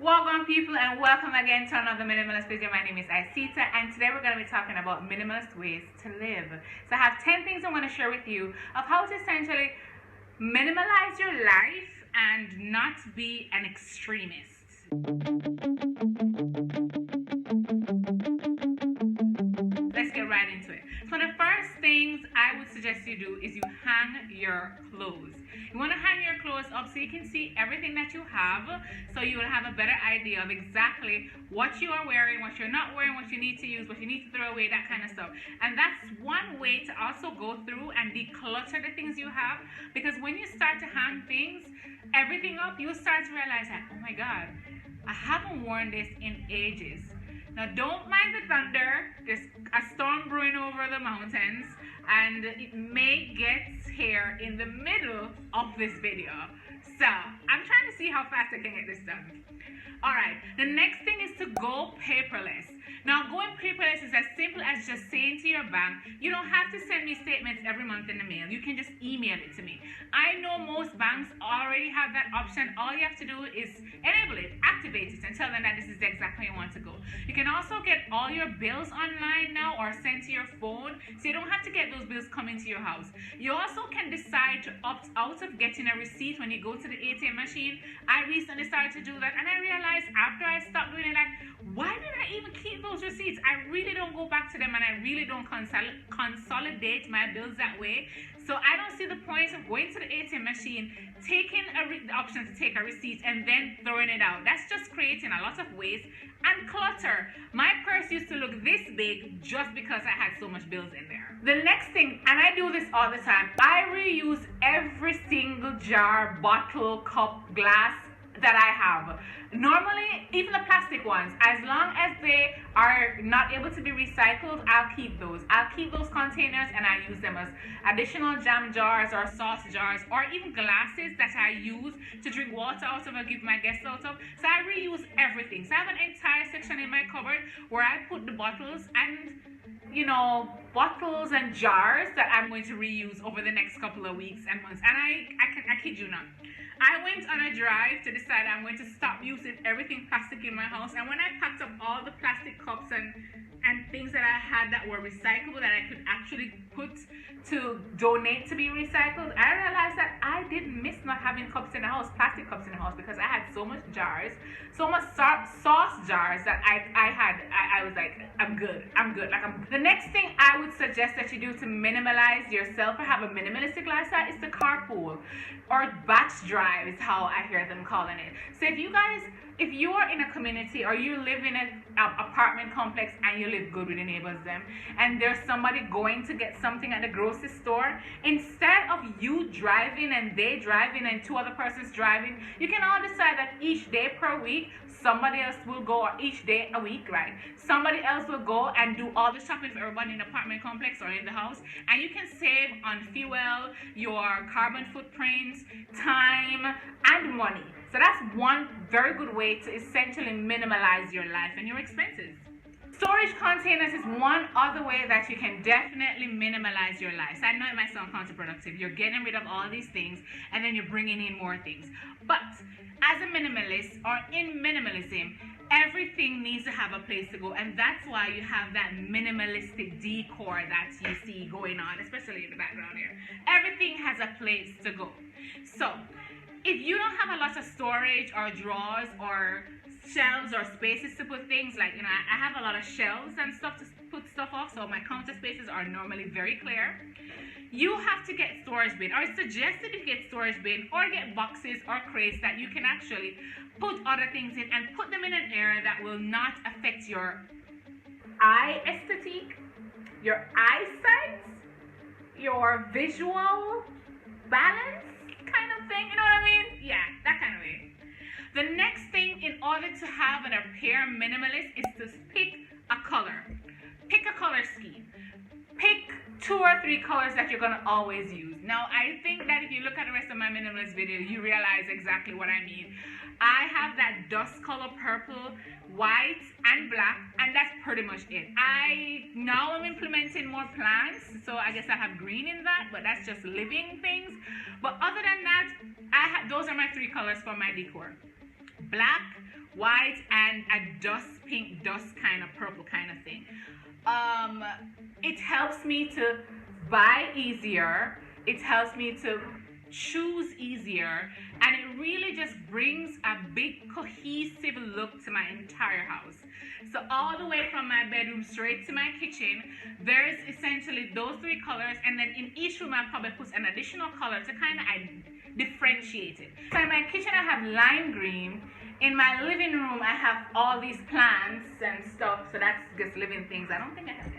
Welcome people and welcome again to another minimalist video. My name is Iceta and today we're going to be talking about minimalist ways to live. So I have 10 things I want to share with you of how to essentially minimalize your life and not be an extremist. Let's get right into it. So the first things I would suggest you do is you hang your clothes. You want to hang your clothes up so you can see everything that you have, so you will have a better idea of exactly what you are wearing, what you're not wearing, what you need to use, what you need to throw away, that kind of stuff. And that's one way to also go through and declutter the things you have, because when you start to hang things, everything up, you'll start to realize that, oh my God, I haven't worn this in ages. Now don't mind the thunder, there's a storm brewing over the mountains and it may get here in the middle of this video. So I'm trying to see how fast I can get this done. Alright, the next thing is to go paperless. Now going paperless is as simple as just saying to your bank, you don't have to send me statements every month in the mail. You can just email it to me. I know most banks already have that option. All you have to do is enable it, activate it, and tell them that this is exactly where you want to go. You can also get all your bills online now or sent to your phone, so you don't have to get those bills coming to your house. You also can decide to opt out of getting a receipt when you go to the ATM machine. I recently started to do that and I realized after I stopped doing it, like, why did I even keep those receipts? I really don't go back to them and I really don't consolidate my bills that way. So I don't see the point of going to the ATM machine, taking the option to take a receipt and then throwing it out. That's just creating a lot of waste and clutter. My purse used to look this big just because I had so much bills in there. The next thing, and I do this all the time, I reuse every single jar, bottle, cup, glass that I have. Normally, even the plastic ones, as long as they are not able to be recycled, I'll keep those. I'll keep those containers and I use them as additional jam jars or sauce jars or even glasses that I use to drink water out of or give my guests out of. So I reuse everything. So I have an entire section in my cupboard where I put the bottles and bottles and jars that I'm going to reuse over the next couple of weeks and months. And I kid you not, I went on a drive to decide I'm going to stop using everything plastic in my house. And when I packed up all the plastic cups and things that I had that were recyclable that I could actually put to donate to be recycled, I realized that I didn't miss not having cups in the house, plastic cups in the house, because I had so much jars, so much sauce jars that I was like, I'm good. The next thing I would suggest that you do to minimalize yourself or have a minimalistic lifestyle is to carpool or batch drive is how I hear them calling it. So if you are in a community or you live in an apartment complex and you live good with the neighbors them, and there's somebody going to get something at the grocery store, instead of you driving and they driving and two other persons driving, you can all decide that each day per week somebody else will go, or each day a week, right? Somebody else will go and do all the shopping for everybody in the apartment complex or in the house, and you can save on fuel, your carbon footprint, time, and money. So that's one very good way to essentially minimalize your life and your expenses. Storage containers is one other way that you can definitely minimalize your life. So I know it might sound counterproductive. You're getting rid of all these things and then you're bringing in more things. But as a minimalist or in minimalism, everything needs to have a place to go, and that's why you have that minimalistic decor that you see going on, especially in the background here. Everything has a place to go. So if you don't have a lot of storage or drawers or shelves or spaces to put things, like, I have a lot of shelves and stuff to put stuff off, so my counter spaces are normally very clear. You have to get storage bin, or it's suggested you get storage bin or get boxes or crates that you can actually put other things in and put them in an area that will not affect your eye aesthetic, your eyesight, your visual balance kind of thing, you know what I mean? Yeah, that kind of way. The next thing in order to have and appear minimalist is to pick a color. Pick a color scheme. Pick 2 or 3 colors that you're going to always use. Now, I think that if you look at the rest of my minimalist video, you realize exactly what I mean. I have that dust color purple, white, and black, and that's pretty much it. I now am implementing more plants, so I guess I have green in that, but that's just living things. But other than that, those are my 3 colors for my decor. Black, white and a dust, pink dust kind of purple kind of thing. It helps me to buy easier. It helps me to choose easier, and it really just brings a big cohesive look to my entire house. So all the way from my bedroom straight to my kitchen, there's essentially those three colors, and then in each room I probably put an additional color to kind of differentiate it. So in my kitchen I have lime green. In my living room I have all these plants and stuff, so that's just living things. I don't think I have it.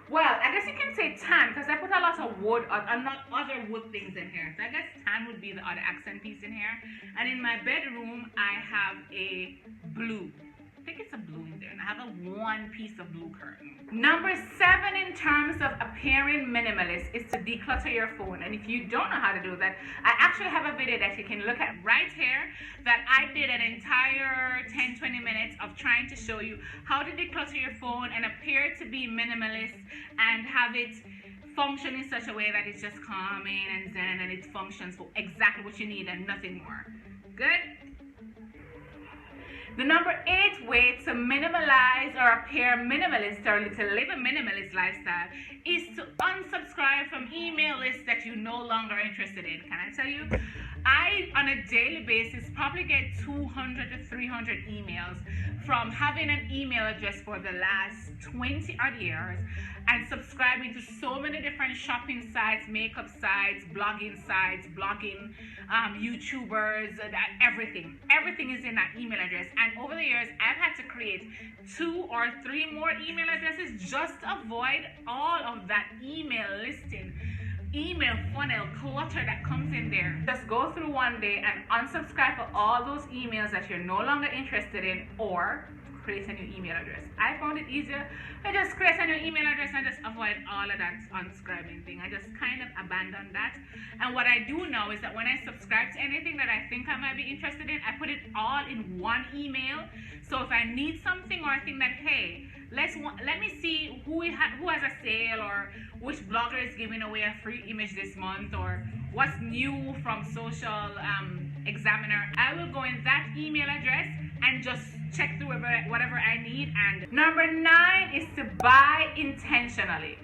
Well, I guess you can say tan because I put a lot of wood or not other wood things in here. So I guess tan would be the other accent piece in here. And in my bedroom, I have a blue. I think it's a blue in there. And I have a one piece of blue curtain. Number 7 in terms of appearing minimalist is to declutter your phone. And if you don't know how to do that, I actually have a video that you can look at right here that I did an entire 10-20 minutes of trying to show you how to declutter your phone and appear to be minimalist and have it function in such a way that it's just calming and zen and it functions for exactly what you need and nothing more. Good? The number 8 way to minimalize or appear minimalist or to live a minimalist lifestyle is to unsubscribe from email lists that you're no longer interested in. Can I tell you? I, on a daily basis, probably get 200 to 300 emails from having an email address for the last 20 odd years and subscribing to so many different shopping sites, makeup sites, blogging, YouTubers, everything. Everything is in that email address. And over the years, I've had to create 2 or 3 more email addresses just to avoid all of that email listing, email funnel clutter that comes in there. Just go through one day and unsubscribe for all those emails that you're no longer interested in, or create a new email address. I found it easier. I just create a new email address and just avoid all of that unsubscribing thing. I just kind of abandoned that. And what I do now is that when I subscribe to anything that I think I might be interested in, I put it all in one email. So if I need something or I think that, hey, let me see who has a sale, or which blogger is giving away a free image this month, or what's new from Social Examiner, I will go in that email address and just check through whatever I need. And number 9 is to buy intentionally.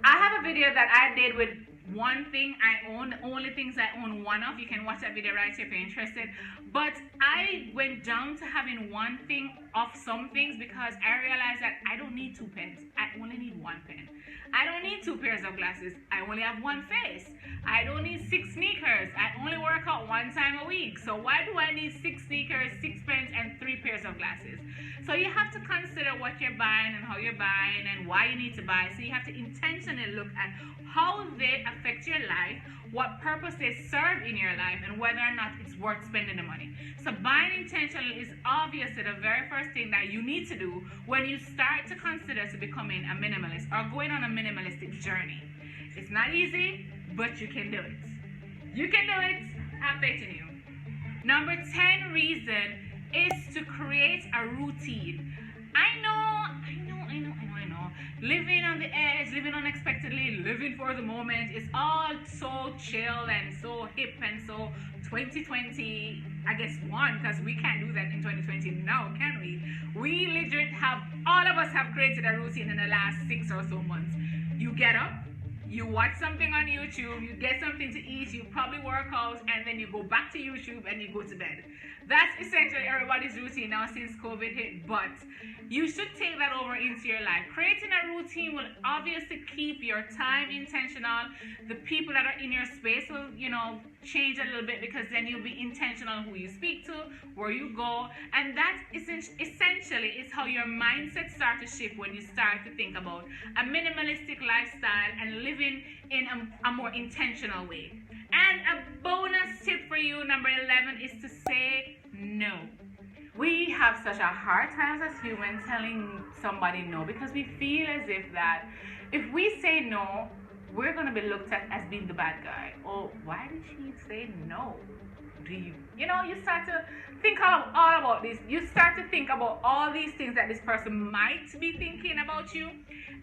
I have a video that I did with one thing I own, the only things I own one of. You can watch that video right here if you're interested. But I went down to having one thing of some things because I realized that I don't need 2 pens. I only need 1 pen. I don't need 2 pairs of glasses. I only have 1 face. I don't need 6 sneakers. I only work out 1 time a week. So why do I need 6 sneakers, 6 pens, and 3 pairs of glasses? So you have to consider what you're buying and how you're buying and why you need to buy. So you have to intentionally look at how they affect your life, what purpose they serve in your life, and whether or not it's worth spending the money. So buying intentionally is obviously the very first thing that you need to do when you start to consider to becoming a minimalist or going on a minimalistic journey. It's not easy, but you can do it. You can do it. Have faith in you. Number 10 reason is to create a routine. I know. Living on the edge, living unexpectedly, living for the moment is all so chill and so hip and so 2020, I guess, because we can't do that in 2020 now, can we? We literally all of us have created a routine in the last 6 or so months. You get up, you watch something on YouTube, you get something to eat, you probably work out, and then you go back to YouTube and you go to bed. That's essentially everybody's routine now since COVID hit, but you should take that over into your life. Creating a routine will obviously keep your time intentional. The people that are in your space will, change a little bit because then you'll be intentional who you speak to, where you go, and that essentially is how your mindset starts to shift when you start to think about a minimalistic lifestyle and living in a more intentional way. And a bonus tip for you, number 11, is to say no. We have such a hard time as humans telling somebody no because we feel as if that if we say no, we're going to be looked at as being the bad guy. Oh, why did she say no? You start to think all about this. You start to think about all these things that this person might be thinking about you,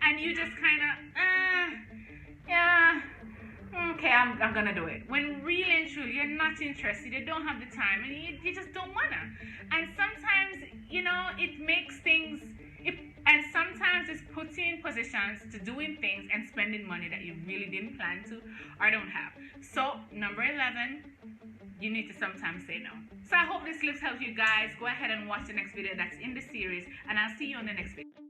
and you just kind of, okay, I'm gonna do it. When really and truly you're not interested, you don't have the time, and you just don't wanna. And positions to doing things and spending money that you really didn't plan to or don't have. So number 11, you need to sometimes say no. So I hope this clip helps you guys. Go ahead and watch the next video that's in the series, and I'll see you on the next video.